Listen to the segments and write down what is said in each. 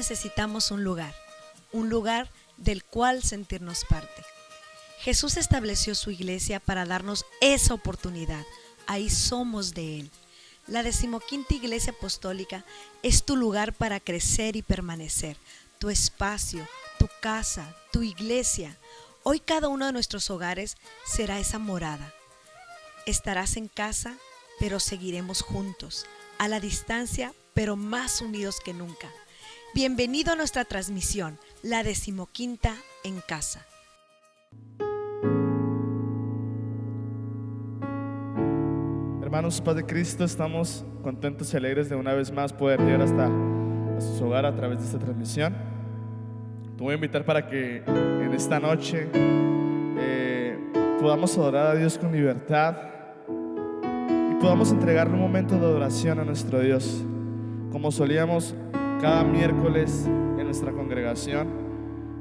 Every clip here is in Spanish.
necesitamos un lugar del cual sentirnos parte. Jesús estableció su iglesia para darnos esa oportunidad. Ahí somos de Él. La 15ª Iglesia Apostólica es tu lugar para crecer y permanecer, tu espacio, tu casa, tu iglesia. Hoy cada uno de nuestros hogares será esa morada. Estarás en casa, pero seguiremos juntos, a la distancia, pero más unidos que nunca. Bienvenido a nuestra transmisión, la 15ª en casa. Hermanos, paz de Cristo, estamos contentos y alegres de una vez más poder llegar hasta a sus hogares a través de esta transmisión. Te voy a invitar para que en esta noche podamos adorar a Dios con libertad y podamos entregarle un momento de adoración a nuestro Dios, como solíamos cada miércoles en nuestra congregación.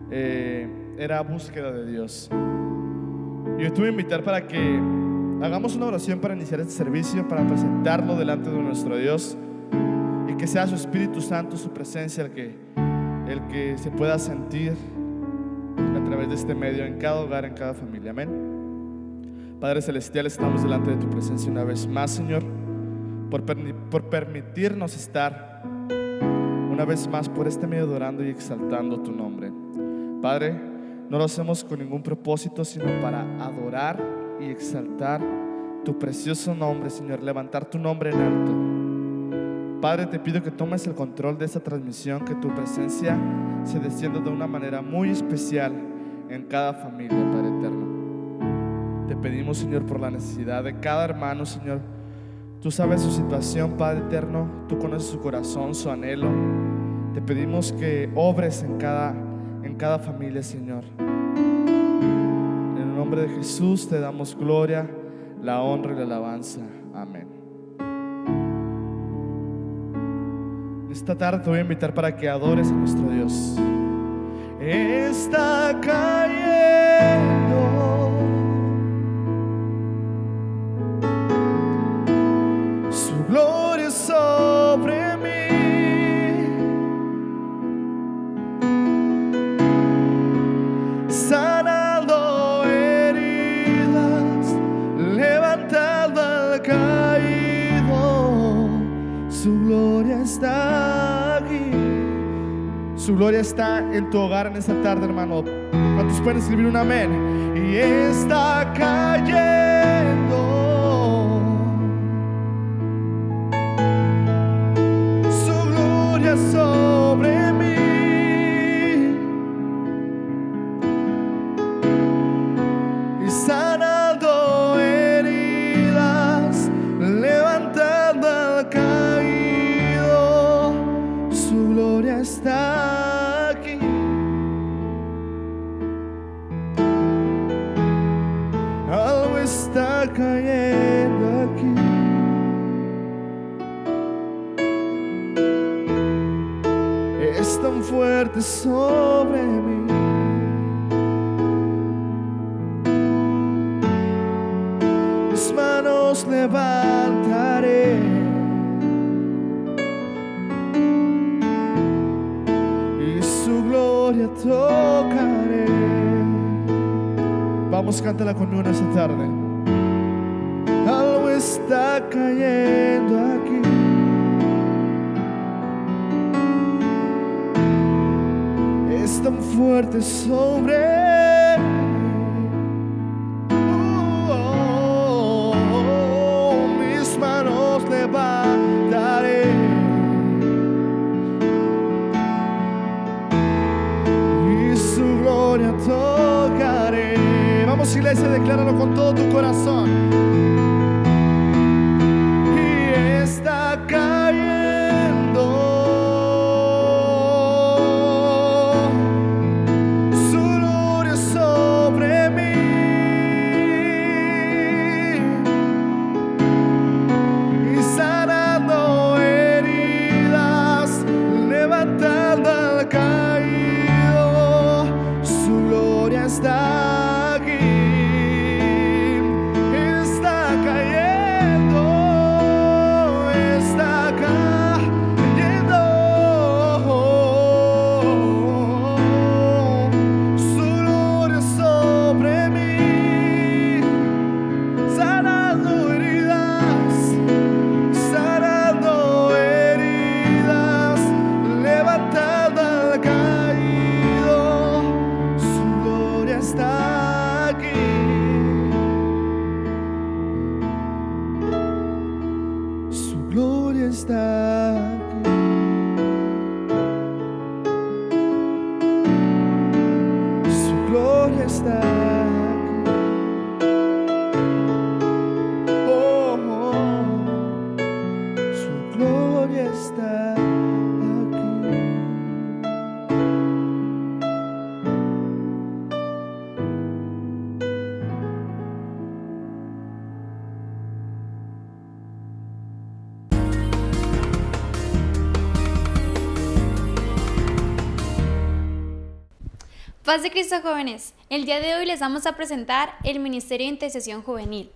Era búsqueda de Dios. Y yo te voy a invitar para que hagamos una oración para iniciar este servicio, para presentarlo delante de nuestro Dios y que sea su Espíritu Santo, su presencia, el que se pueda sentir a través de este medio en cada hogar, en cada familia. Amén. Padre Celestial, estamos delante de tu presencia una vez más, Señor, por permitirnos estar una vez más por este medio adorando y exaltando tu nombre. Padre, no lo hacemos con ningún propósito, sino para adorar y exaltar tu precioso nombre, Señor, levantar tu nombre en alto. Padre, te pido que tomes el control de esta transmisión, que tu presencia se descienda de una manera muy especial en cada familia, Padre eterno. Te pedimos, Señor, por la necesidad de cada hermano, Señor. Tú sabes su situación, Padre eterno, tú conoces su corazón, su anhelo. Te pedimos que obres en cada familia, Señor. En el nombre de Jesús te damos gloria, la honra y la alabanza. Amén. Esta tarde te voy a invitar para que adores a nuestro Dios. Está cayendo su gloria sobre mí. Sanando heridas, levantando al caído. Su gloria está aquí. Su gloria está en tu hogar en esta tarde, hermano. ¿Cuántos pueden escribir un amén? Y está cayendo su gloria sobre mí. Sanando heridas, levantando al caído. Su gloria está aquí. Algo está cayendo aquí. Es tan fuerte sobre mí. Manos levantaré y su gloria tocaré. Vamos, cántala conmigo esta tarde. Algo está cayendo aquí. Es tan fuerte sobre mí. Manos levantaré y su gloria tocaré. Vamos, iglesia, decláralo con todo tu corazón. Y está cayendo su gloria sobre mí. Está aquí, está cayendo, Paz de Cristo, jóvenes. El día de hoy les vamos a presentar el Ministerio de Intercesión Juvenil,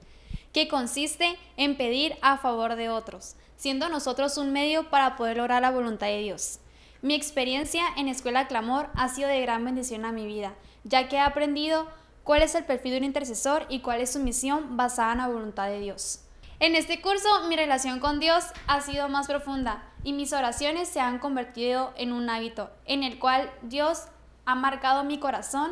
que consiste en pedir a favor de otros, siendo nosotros un medio para poder lograr la voluntad de Dios. Mi experiencia en Escuela Clamor ha sido de gran bendición a mi vida, ya que he aprendido cuál es el perfil de un intercesor y cuál es su misión basada en la voluntad de Dios. En este curso, mi relación con Dios ha sido más profunda y mis oraciones se han convertido en un hábito en el cual Dios ha marcado mi corazón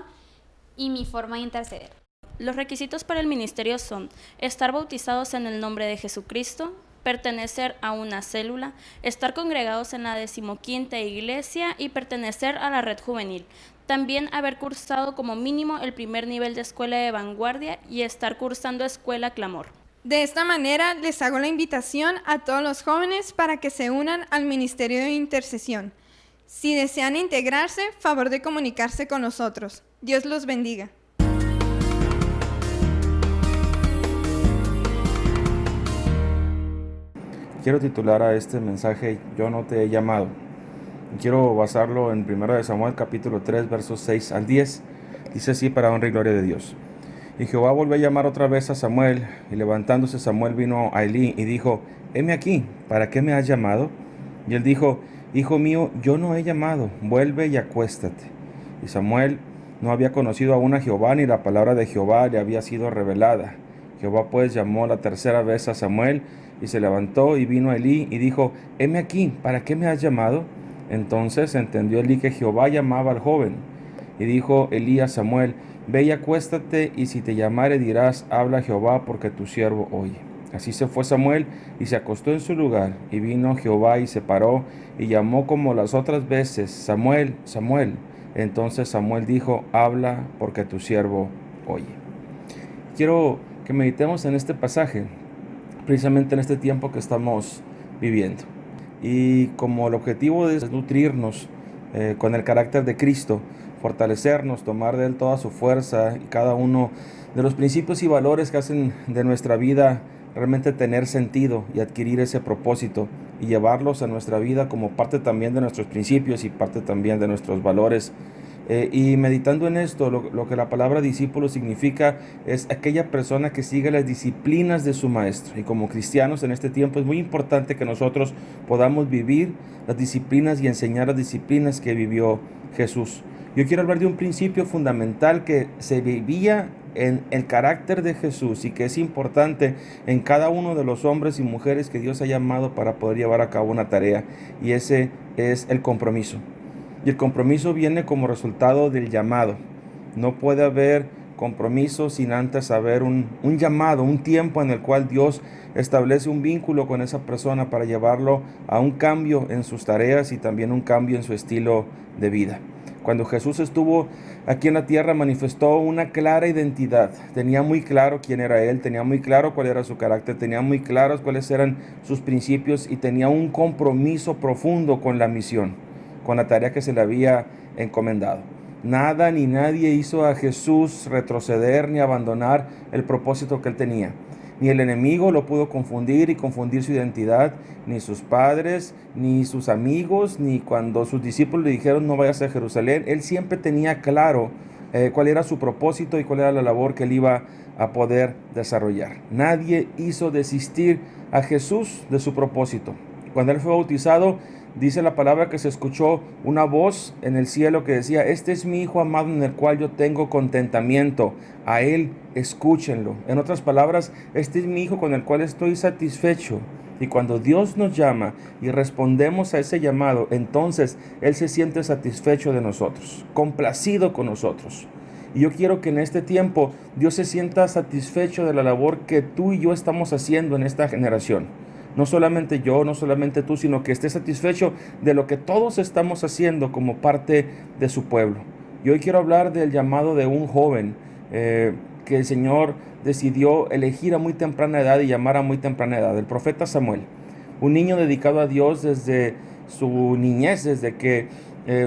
y mi forma de interceder. Los requisitos para el ministerio son estar bautizados en el nombre de Jesucristo, pertenecer a una célula, estar congregados en la 15ª iglesia y pertenecer a la red juvenil. También haber cursado como mínimo el primer nivel de escuela de vanguardia y estar cursando escuela Clamor. De esta manera les hago la invitación a todos los jóvenes para que se unan al Ministerio de Intercesión. Si desean integrarse, favor de comunicarse con nosotros. Dios los bendiga. Quiero titular a este mensaje Yo no te he llamado. Quiero basarlo en 1 Samuel capítulo 3 versos 6 al 10. Dice así para honra y gloria de Dios. Y Jehová volvió a llamar otra vez a Samuel, y levantándose Samuel vino a Elí y dijo: heme aquí, ¿para qué me has llamado? Y él dijo: Hijo mío, yo no he llamado, vuelve y acuéstate. Y Samuel no había conocido aún a Jehová, ni la palabra de Jehová le había sido revelada. Jehová pues llamó la tercera vez a Samuel, y se levantó y vino a Elí y dijo: heme aquí, ¿para qué me has llamado? Entonces entendió Elí que Jehová llamaba al joven. Y dijo Elí a Samuel: ve y acuéstate, y si te llamare dirás: habla Jehová, porque tu siervo oye. Así se fue Samuel y se acostó en su lugar, y vino Jehová y se paró y llamó como las otras veces: Samuel, Samuel. Entonces Samuel dijo: habla, porque tu siervo oye. Quiero que meditemos en este pasaje, precisamente en este tiempo que estamos viviendo. Y como el objetivo es nutrirnos con el carácter de Cristo, fortalecernos, tomar de Él toda su fuerza y cada uno de los principios y valores que hacen de nuestra vida realmente tener sentido y adquirir ese propósito y llevarlos a nuestra vida como parte también de nuestros principios y parte también de nuestros valores. Y meditando en esto, lo que la palabra discípulo significa es aquella persona que sigue las disciplinas de su maestro. Y como cristianos en este tiempo es muy importante que nosotros podamos vivir las disciplinas y enseñar las disciplinas que vivió Jesús. Yo quiero hablar de un principio fundamental que se vivía en el carácter de Jesús y que es importante en cada uno de los hombres y mujeres que Dios ha llamado para poder llevar a cabo una tarea, y ese es el compromiso. Y el compromiso viene como resultado del llamado. No puede haber compromiso sin antes haber un llamado, un tiempo en el cual Dios establece un vínculo con esa persona para llevarlo a un cambio en sus tareas y también un cambio en su estilo de vida. Cuando Jesús estuvo aquí en la tierra, manifestó una clara identidad. Tenía muy claro quién era Él, tenía muy claro cuál era su carácter, tenía muy claros cuáles eran sus principios y tenía un compromiso profundo con la misión, con la tarea que se le había encomendado. Nada ni nadie hizo a Jesús retroceder ni abandonar el propósito que Él tenía. Ni el enemigo lo pudo confundir y confundir su identidad, ni sus padres, ni sus amigos, ni cuando sus discípulos le dijeron no vayas a Jerusalén. Él siempre tenía claro cuál era su propósito y cuál era la labor que él iba a poder desarrollar. Nadie hizo desistir a Jesús de su propósito. Cuando él fue bautizado, dice la palabra que se escuchó una voz en el cielo que decía: este es mi Hijo amado en el cual yo tengo contentamiento, a Él escúchenlo. En otras palabras, este es mi Hijo con el cual estoy satisfecho. Y cuando Dios nos llama y respondemos a ese llamado, entonces Él se siente satisfecho de nosotros, complacido con nosotros. Y yo quiero que en este tiempo Dios se sienta satisfecho de la labor que tú y yo estamos haciendo en esta generación. No solamente yo, no solamente tú, sino que esté satisfecho de lo que todos estamos haciendo como parte de su pueblo. Y hoy quiero hablar del llamado de un joven que el Señor decidió elegir a muy temprana edad y llamar a muy temprana edad, el profeta Samuel. Un niño dedicado a Dios desde su niñez, desde que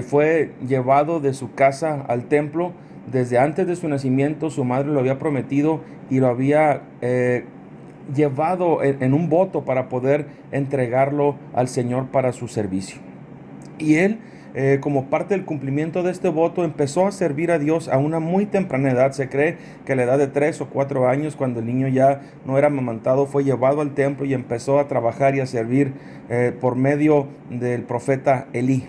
fue llevado de su casa al templo. Desde antes de su nacimiento, su madre lo había prometido y lo había llevado en un voto para poder entregarlo al Señor para su servicio. Y él como parte del cumplimiento de este voto, empezó a servir a Dios a una muy temprana edad. Se cree que a la edad de 3 o 4 años, cuando el niño ya no era amamantado, fue llevado al templo y empezó a trabajar y a servir por medio del profeta Elí.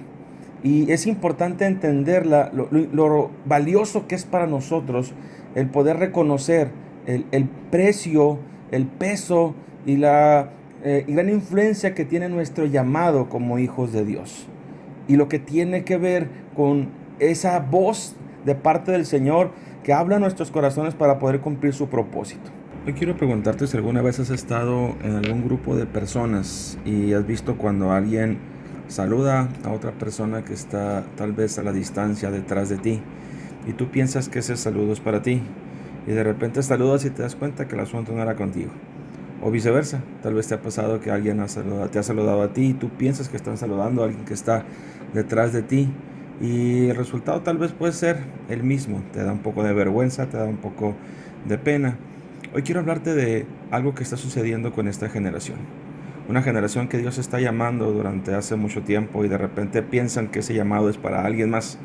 Y es importante entender lo valioso que es para nosotros el poder reconocer el precio, el peso y la gran influencia que tiene nuestro llamado como hijos de Dios. Y lo que tiene que ver con esa voz de parte del Señor que habla a nuestros corazones para poder cumplir su propósito. Hoy quiero preguntarte si alguna vez has estado en algún grupo de personas y has visto cuando alguien saluda a otra persona que está tal vez a la distancia detrás de ti y tú piensas que ese saludo es para ti y de repente saludas y te das cuenta que el asunto no era contigo. O viceversa, tal vez te ha pasado que alguien te ha saludado a ti y tú piensas que están saludando a alguien que está detrás de ti y el resultado tal vez puede ser el mismo. Te da un poco de vergüenza, te da un poco de pena. Hoy quiero hablarte de algo que está sucediendo con esta generación. Una generación que Dios está llamando durante hace mucho tiempo y de repente piensan que ese llamado es para alguien más.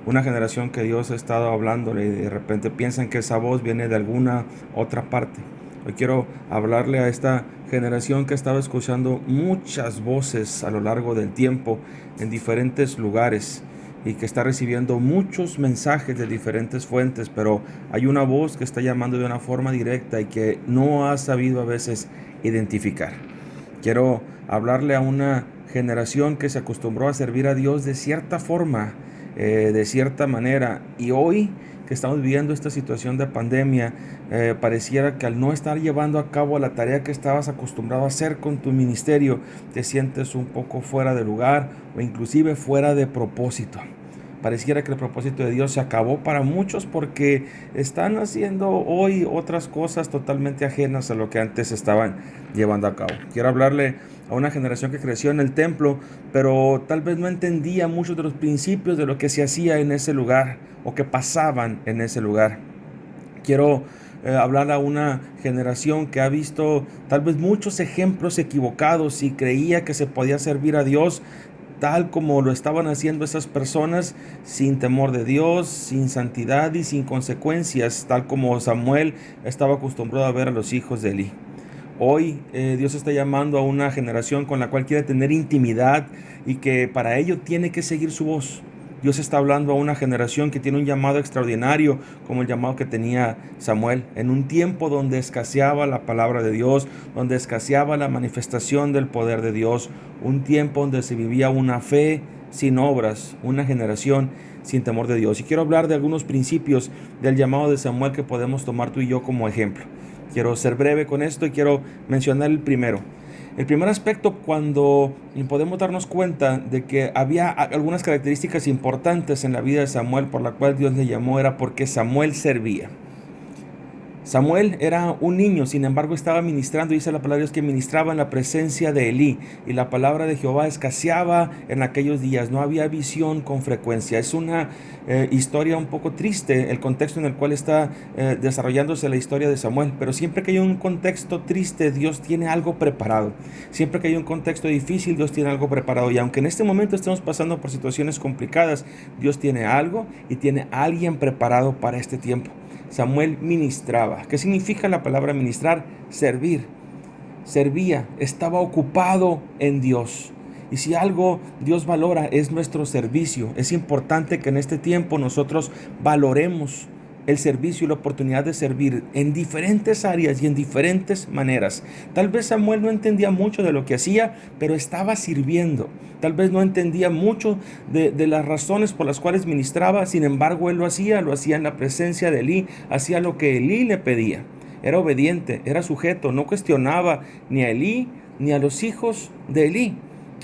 Una generación que Dios ha estado hablándole y de repente piensan que esa voz viene de alguna otra parte. Hoy quiero hablarle a esta generación que estaba escuchando muchas voces a lo largo del tiempo en diferentes lugares y que está recibiendo muchos mensajes de diferentes fuentes, pero hay una voz que está llamando de una forma directa y que no ha sabido a veces identificar. Quiero hablarle a una generación que se acostumbró a servir a Dios de cierta forma, de cierta manera, y hoy que estamos viviendo esta situación de pandemia, pareciera que al no estar llevando a cabo la tarea que estabas acostumbrado a hacer con tu ministerio, te sientes un poco fuera de lugar o inclusive fuera de propósito. Pareciera que el propósito de Dios se acabó para muchos porque están haciendo hoy otras cosas totalmente ajenas a lo que antes estaban llevando a cabo. Quiero hablarle a una generación que creció en el templo, pero tal vez no entendía muchos de los principios de lo que se hacía en ese lugar o que pasaban en ese lugar. Quiero hablar a una generación que ha visto tal vez muchos ejemplos equivocados y creía que se podía servir a Dios tal como lo estaban haciendo esas personas, sin temor de Dios, sin santidad y sin consecuencias, tal como Samuel estaba acostumbrado a ver a los hijos de Elí. Hoy Dios está llamando a una generación con la cual quiere tener intimidad y que para ello tiene que seguir su voz. Dios está hablando a una generación que tiene un llamado extraordinario como el llamado que tenía Samuel en un tiempo donde escaseaba la palabra de Dios, donde escaseaba la manifestación del poder de Dios, un tiempo donde se vivía una fe sin obras, una generación sin temor de Dios. Y quiero hablar de algunos principios del llamado de Samuel que podemos tomar tú y yo como ejemplo. Quiero ser breve con esto y quiero mencionar el primero. El primer aspecto, cuando podemos darnos cuenta de que había algunas características importantes en la vida de Samuel por la cual Dios le llamó, era porque Samuel servía. Samuel era un niño, sin embargo estaba ministrando, dice la palabra de Dios que ministraba en la presencia de Elí, y la palabra de Jehová escaseaba en aquellos días, no había visión con frecuencia. Es una historia un poco triste el contexto en el cual está desarrollándose la historia de Samuel, pero siempre que hay un contexto triste, Dios tiene algo preparado. Siempre que hay un contexto difícil, Dios tiene algo preparado, y aunque en este momento estemos pasando por situaciones complicadas, Dios tiene algo y tiene a alguien preparado para este tiempo. Samuel ministraba. ¿Qué significa la palabra ministrar? Servir. Servía, estaba ocupado en Dios. Y si algo Dios valora es nuestro servicio. Es importante que en este tiempo nosotros valoremos el servicio y la oportunidad de servir en diferentes áreas y en diferentes maneras. Tal vez Samuel no entendía mucho de lo que hacía, pero estaba sirviendo. Tal vez no entendía mucho de las razones por las cuales ministraba, sin embargo él lo hacía en la presencia de Elí, hacía lo que Elí le pedía. Era obediente, era sujeto, no cuestionaba ni a Elí ni a los hijos de Elí.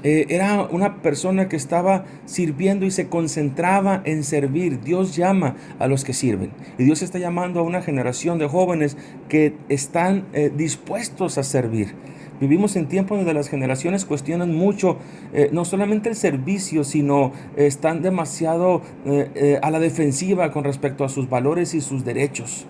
Era una persona que estaba sirviendo y se concentraba en servir. Dios llama a los que sirven. Y Dios está llamando a una generación de jóvenes que están dispuestos a servir. Vivimos en tiempos donde las generaciones cuestionan mucho, no solamente el servicio, sino están demasiado a la defensiva con respecto a sus valores y sus derechos.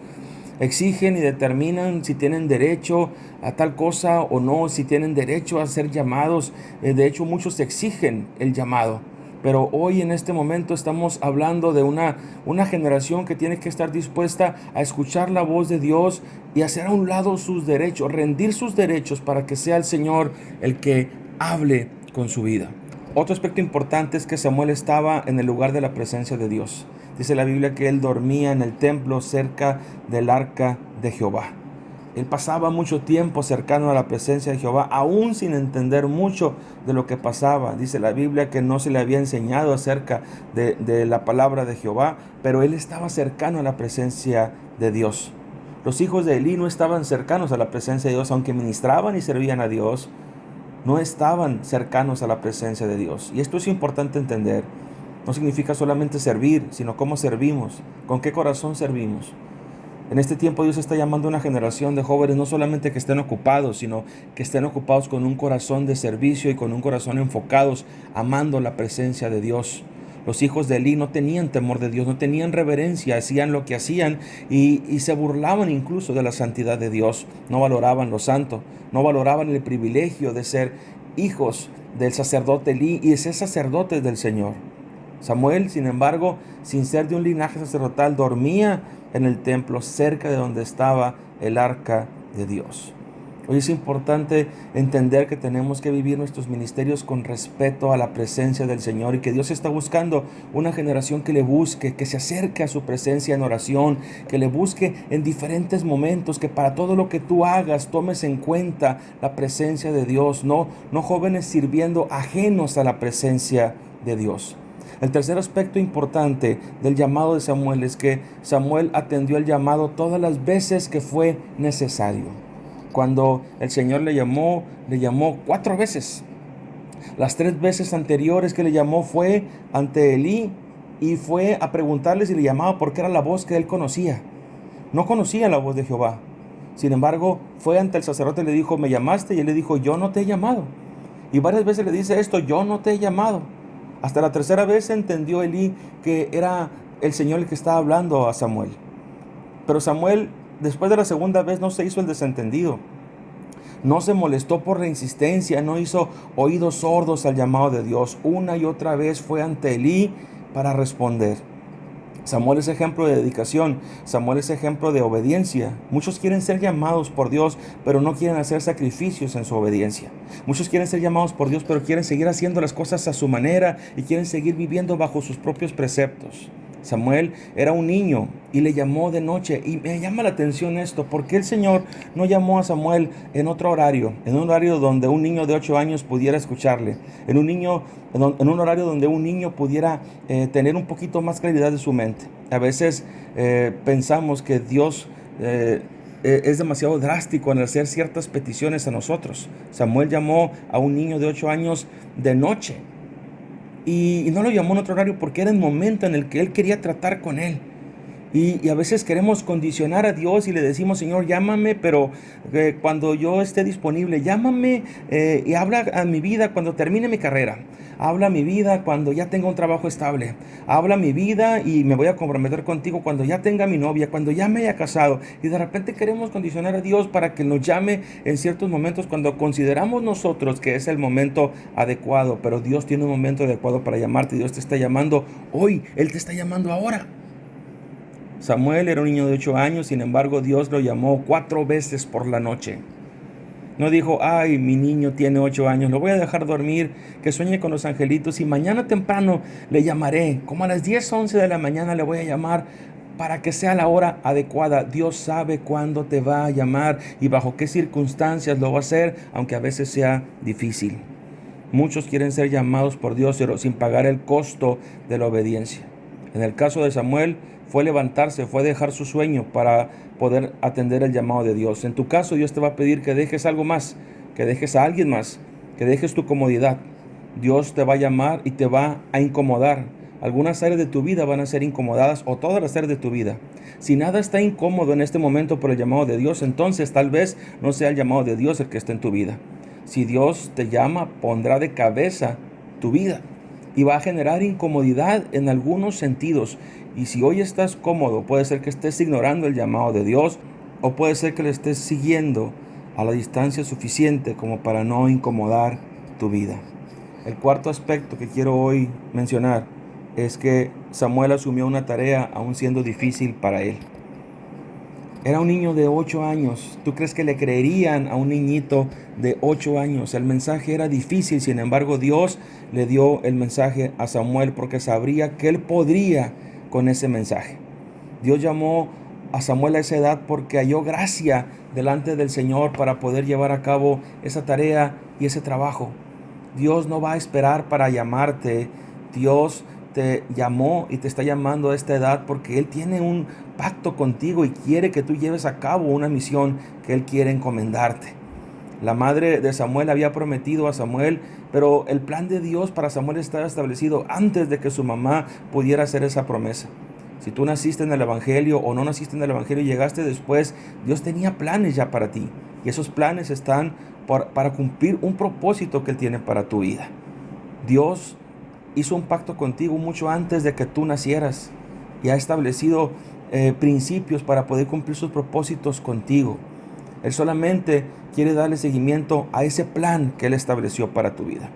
Exigen y determinan si tienen derecho a tal cosa o no, si tienen derecho a ser llamados. De hecho, muchos exigen el llamado, Pero hoy en este momento estamos hablando de una generación que tiene que estar dispuesta a escuchar la voz de Dios y hacer a un lado sus derechos, rendir sus derechos para que sea el Señor el que hable con su vida. Otro aspecto importante es que Samuel estaba en el lugar de la presencia de Dios. Dice la Biblia que él dormía en el templo cerca del arca de Jehová. Él pasaba mucho tiempo cercano a la presencia de Jehová, aún sin entender mucho de lo que pasaba. Dice la Biblia que no se le había enseñado acerca de la palabra de Jehová, pero él estaba cercano a la presencia de Dios. Los hijos de Elí no estaban cercanos a la presencia de Dios, aunque ministraban y servían a Dios, no estaban cercanos a la presencia de Dios. Y esto es importante entender. No significa solamente servir, sino cómo servimos, con qué corazón servimos. En este tiempo Dios está llamando a una generación de jóvenes no solamente que estén ocupados, sino que estén ocupados con un corazón de servicio y con un corazón enfocados, amando la presencia de Dios. Los hijos de Elí no tenían temor de Dios, no tenían reverencia, hacían lo que hacían y se burlaban incluso de la santidad de Dios. No valoraban lo santo, no valoraban el privilegio de ser hijos del sacerdote Elí y de ser sacerdotes del Señor. Samuel, sin embargo, sin ser de un linaje sacerdotal, dormía en el templo cerca de donde estaba el arca de Dios. Hoy es importante entender que tenemos que vivir nuestros ministerios con respeto a la presencia del Señor y que Dios está buscando una generación que le busque, que se acerque a su presencia en oración, que le busque en diferentes momentos, que para todo lo que tú hagas tomes en cuenta la presencia de Dios, no jóvenes sirviendo ajenos a la presencia de Dios. El tercer aspecto importante del llamado de Samuel es que Samuel atendió el llamado todas las veces que fue necesario. Cuando el Señor le llamó 4 veces. Las 3 veces anteriores que le llamó fue ante Elí y fue a preguntarle si le llamaba porque era la voz que él conocía. No conocía la voz de Jehová. Sin embargo, fue ante el sacerdote y le dijo, ¿me llamaste? Y él le dijo, yo no te he llamado. Y varias veces le dice esto, yo no te he llamado. Hasta la 3ª vez entendió Elí que era el Señor el que estaba hablando a Samuel. Pero Samuel, después de la 2ª vez, no se hizo el desentendido. No se molestó por la insistencia, no hizo oídos sordos al llamado de Dios. Una y otra vez fue ante Elí para responder. Samuel es ejemplo de dedicación, Samuel es ejemplo de obediencia. Muchos quieren ser llamados por Dios, pero no quieren hacer sacrificios en su obediencia. Muchos quieren ser llamados por Dios, pero quieren seguir haciendo las cosas a su manera y quieren seguir viviendo bajo sus propios preceptos. Samuel era un niño y le llamó de noche. Y me llama la atención esto, porque el Señor no llamó a Samuel en otro horario, en un horario donde un niño de 8 años pudiera escucharle, en un horario donde un niño pudiera tener un poquito más claridad de su mente. A veces pensamos que Dios es demasiado drástico en hacer ciertas peticiones a nosotros. Samuel llamó a un niño de 8 años de noche. Y no lo llamó en otro horario porque era el momento en el que él quería tratar con él. Y a veces queremos condicionar a Dios y le decimos, Señor, llámame, pero cuando yo esté disponible, llámame y habla a mi vida cuando termine mi carrera. Habla a mi vida cuando ya tenga un trabajo estable. Habla a mi vida y me voy a comprometer contigo cuando ya tenga mi novia, cuando ya me haya casado. Y de repente queremos condicionar a Dios para que nos llame en ciertos momentos cuando consideramos nosotros que es el momento adecuado. Pero Dios tiene un momento adecuado para llamarte. Dios te está llamando hoy. Él te está llamando ahora. Samuel era un niño de 8 años, sin embargo Dios lo llamó 4 veces por la noche. No dijo, ay, mi niño tiene 8 años, lo voy a dejar dormir, que sueñe con los angelitos y mañana temprano le llamaré, como a las 10, 11 de la mañana le voy a llamar para que sea la hora adecuada. Dios sabe cuándo te va a llamar y bajo qué circunstancias lo va a hacer, aunque a veces sea difícil. Muchos quieren ser llamados por Dios, pero sin pagar el costo de la obediencia. En el caso de Samuel, fue levantarse, fue dejar su sueño para poder atender el llamado de Dios. En tu caso, Dios te va a pedir que dejes algo más, que dejes a alguien más, que dejes tu comodidad. Dios te va a llamar y te va a incomodar. Algunas áreas de tu vida van a ser incomodadas o todas las áreas de tu vida. Si nada está incómodo en este momento por el llamado de Dios, entonces tal vez no sea el llamado de Dios el que está en tu vida. Si Dios te llama, pondrá de cabeza tu vida y va a generar incomodidad en algunos sentidos. Y si hoy estás cómodo, puede ser que estés ignorando el llamado de Dios o puede ser que le estés siguiendo a la distancia suficiente como para no incomodar tu vida. El cuarto aspecto que quiero hoy mencionar es que Samuel asumió una tarea aún siendo difícil para él. Era un niño de 8 años. ¿Tú crees que le creerían a un niñito de 8 años? El mensaje era difícil, sin embargo Dios le dio el mensaje a Samuel porque sabría que él podría con ese mensaje. Dios llamó a Samuel a esa edad porque halló gracia delante del Señor para poder llevar a cabo esa tarea y ese trabajo. Dios no va a esperar para llamarte. Dios te llamó y te está llamando a esta edad porque Él tiene un pacto contigo y quiere que tú lleves a cabo una misión que Él quiere encomendarte. La madre de Samuel había prometido a Samuel, pero el plan de Dios para Samuel estaba establecido antes de que su mamá pudiera hacer esa promesa. Si tú naciste en el Evangelio o no naciste en el Evangelio y llegaste después, Dios tenía planes ya para ti. Y esos planes están para cumplir un propósito que Él tiene para tu vida. Dios hizo un pacto contigo mucho antes de que tú nacieras y ha establecido principios para poder cumplir sus propósitos contigo. Él solamente quiere darle seguimiento a ese plan que Él estableció para tu vida.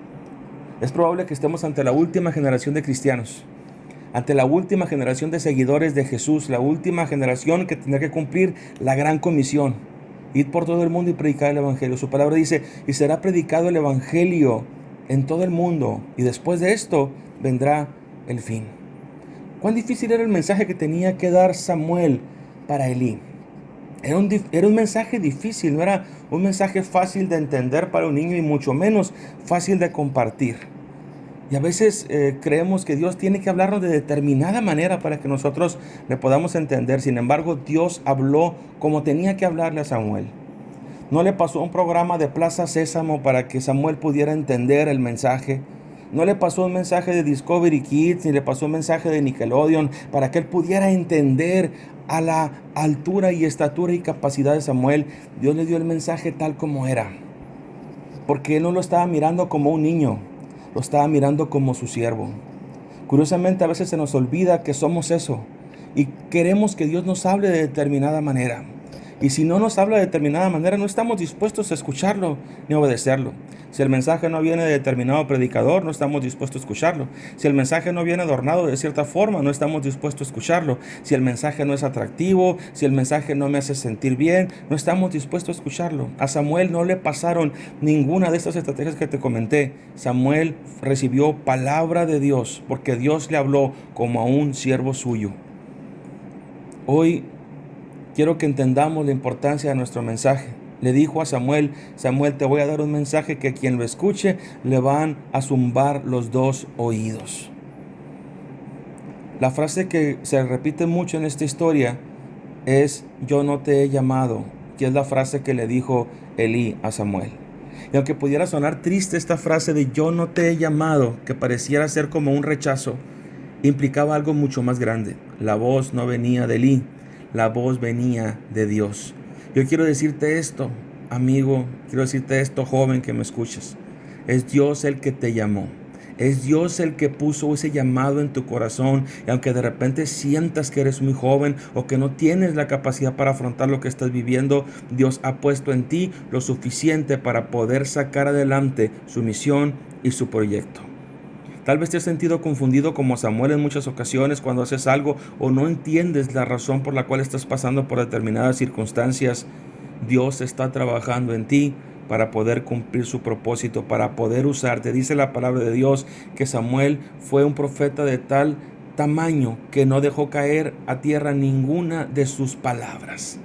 Es probable que estemos ante la última generación de cristianos, ante la última generación de seguidores de Jesús, la última generación que tendrá que cumplir la gran comisión: ir por todo el mundo y predicar el Evangelio. Su palabra dice: y será predicado el Evangelio en todo el mundo, y después de esto vendrá el fin. ¿Cuán difícil era el mensaje que tenía que dar Samuel para Elí? Era un mensaje difícil, no era un mensaje fácil de entender para un niño y mucho menos fácil de compartir. Y a veces creemos que Dios tiene que hablarnos de determinada manera para que nosotros le podamos entender. Sin embargo, Dios habló como tenía que hablarle a Samuel. No le pasó un programa de Plaza Sésamo para que Samuel pudiera entender el mensaje. No le pasó un mensaje de Discovery Kids, ni le pasó un mensaje de Nickelodeon para que él pudiera entender a la altura y estatura y capacidad de Samuel. Dios le dio el mensaje tal como era, porque él no lo estaba mirando como un niño, lo estaba mirando como su siervo. Curiosamente, a veces se nos olvida que somos eso y queremos que Dios nos hable de determinada manera. Y si no nos habla de determinada manera, no estamos dispuestos a escucharlo ni a obedecerlo. Si el mensaje no viene de determinado predicador, no estamos dispuestos a escucharlo. Si el mensaje no viene adornado de cierta forma, no estamos dispuestos a escucharlo. Si el mensaje no es atractivo, si el mensaje no me hace sentir bien, no estamos dispuestos a escucharlo. A Samuel no le pasaron ninguna de estas estrategias que te comenté. Samuel recibió palabra de Dios porque Dios le habló como a un siervo suyo. Hoy quiero que entendamos la importancia de nuestro mensaje. Le dijo a Samuel: Samuel, te voy a dar un mensaje que a quien lo escuche le van a zumbar los 2 oídos. La frase que se repite mucho en esta historia es: yo no te he llamado, que es la frase que le dijo Elí a Samuel. Y aunque pudiera sonar triste esta frase de yo no te he llamado, que pareciera ser como un rechazo, implicaba algo mucho más grande. La voz no venía de Elí, la voz venía de Dios. Yo quiero decirte esto, amigo, quiero decirte esto, joven, que me escuchas. Es Dios el que te llamó. Es Dios el que puso ese llamado en tu corazón. Y aunque de repente sientas que eres muy joven o que no tienes la capacidad para afrontar lo que estás viviendo, Dios ha puesto en ti lo suficiente para poder sacar adelante su misión y su proyecto. Tal vez te has sentido confundido como Samuel en muchas ocasiones cuando haces algo o no entiendes la razón por la cual estás pasando por determinadas circunstancias. Dios está trabajando en ti para poder cumplir su propósito, para poder usarte. Dice la palabra de Dios que Samuel fue un profeta de tal tamaño que no dejó caer a tierra ninguna de sus palabras.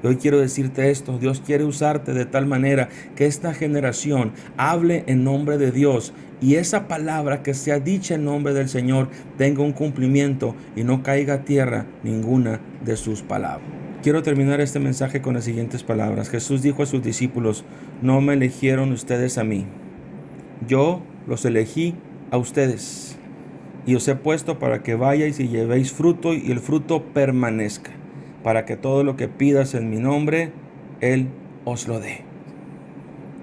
Hoy quiero decirte esto: Dios quiere usarte de tal manera que esta generación hable en nombre de Dios y esa palabra que sea dicha en nombre del Señor tenga un cumplimiento y no caiga a tierra ninguna de sus palabras. Quiero terminar este mensaje con las siguientes palabras. Jesús dijo a sus discípulos: no me eligieron ustedes a mí, yo los elegí a ustedes y os he puesto para que vayáis y llevéis fruto y el fruto permanezca, para que todo lo que pidas en mi nombre, Él os lo dé.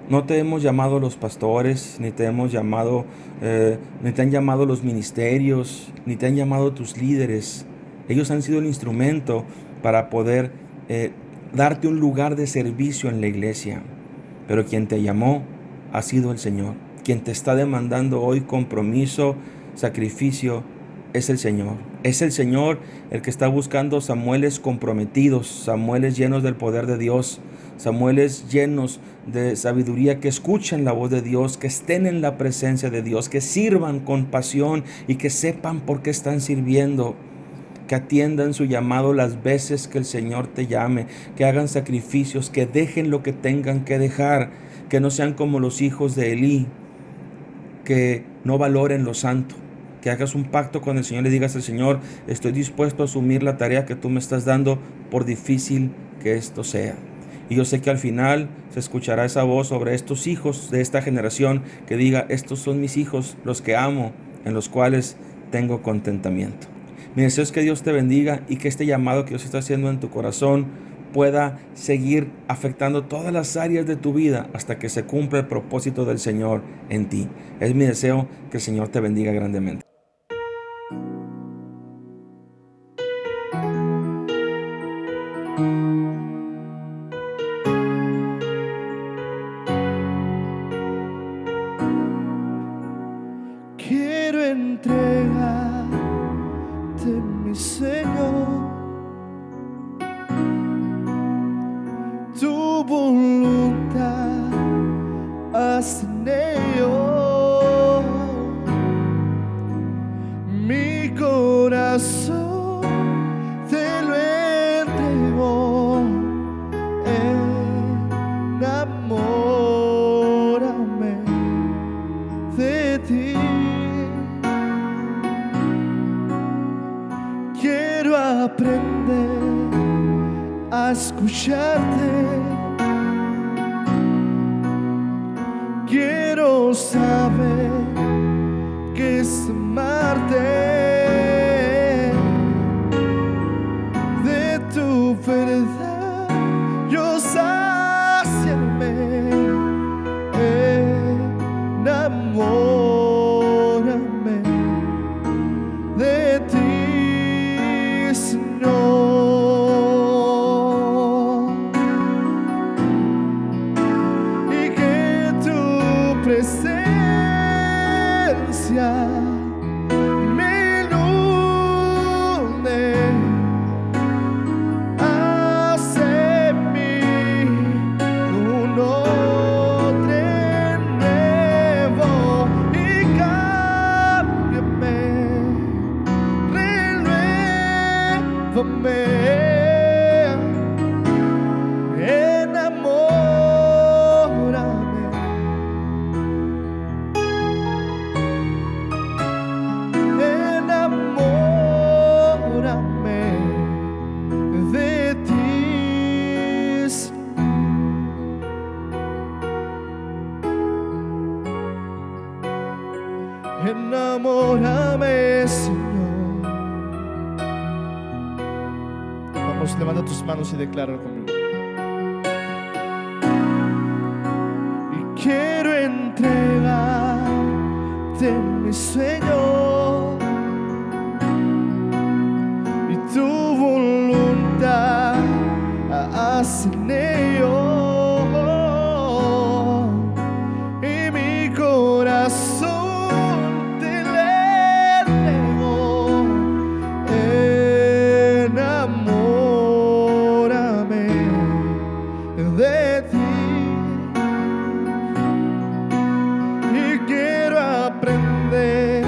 No te hemos llamado los pastores, ni te hemos llamado, ni te han llamado los ministerios, ni te han llamado tus líderes. Ellos han sido el instrumento para poder darte un lugar de servicio en la iglesia. Pero quien te llamó ha sido el Señor. quien te está demandando hoy compromiso, sacrificio, es el Señor. Es el Señor el que está buscando Samueles comprometidos, Samueles llenos del poder de Dios, Samueles llenos de sabiduría, que escuchen la voz de Dios, que estén en la presencia de Dios, que sirvan con pasión y que sepan por qué están sirviendo, que atiendan su llamado las veces que el Señor te llame, que hagan sacrificios, que dejen lo que tengan que dejar, que no sean como los hijos de Elí, que no valoren lo santo. Que hagas un pacto con el Señor, le digas al Señor: estoy dispuesto a asumir la tarea que tú me estás dando, por difícil que esto sea. Y yo sé que al final se escuchará esa voz sobre estos hijos de esta generación que diga: estos son mis hijos, los que amo, en los cuales tengo contentamiento. Mi deseo es que Dios te bendiga y que este llamado que Dios está haciendo en tu corazón pueda seguir afectando todas las áreas de tu vida hasta que se cumpla el propósito del Señor en ti. Es mi deseo que el Señor te bendiga grandemente. Quiero entregarte, mi Señor, tu voluntad, haz en ello mi corazón, te lo entrego, enamórame de ti. Quiero aprender a escucharte, quiero saber qué es amarte, de tu verdad yo sáciame, enamórame de ti, Señor, y que tu presencia me inunde, hace en mí un odre nuevo y cámbiame, renuévame, enamórame, enamórame de ti, enamórame, Señor. Vamos, levanta tus manos y decláralo conmigo. Y quiero entregarte mi sueño y tu voluntad, haz en ello, y mi corazón te lo entrego, enamórame de ti, y quiero aprender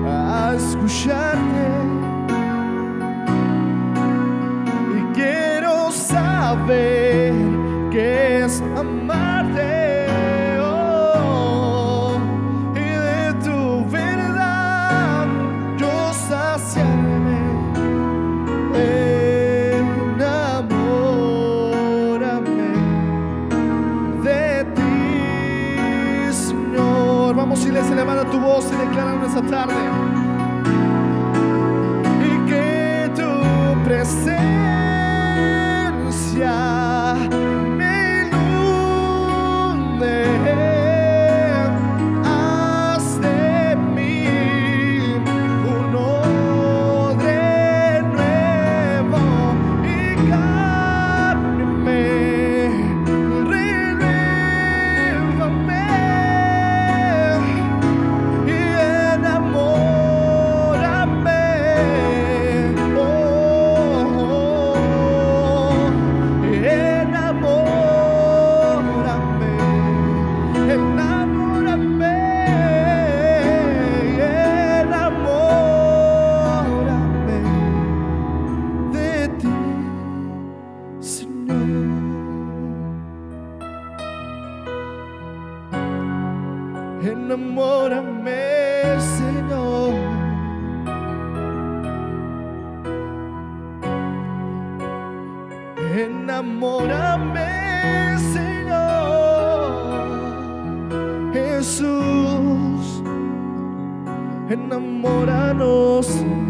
a escucharte, y quiero saber qué es amarte, oh, y de tu verdad yo saciarme, enamórame de ti, Señor. Vamos, iglesia, levanta tu voz y decláralo esta tarde. Y que tu presencia me inunde, haz de mí un odre nuevo y cámbiame, renuévame, enamórame, Señor. Enamórame, Señor. Jesús, enamóranos, Señor.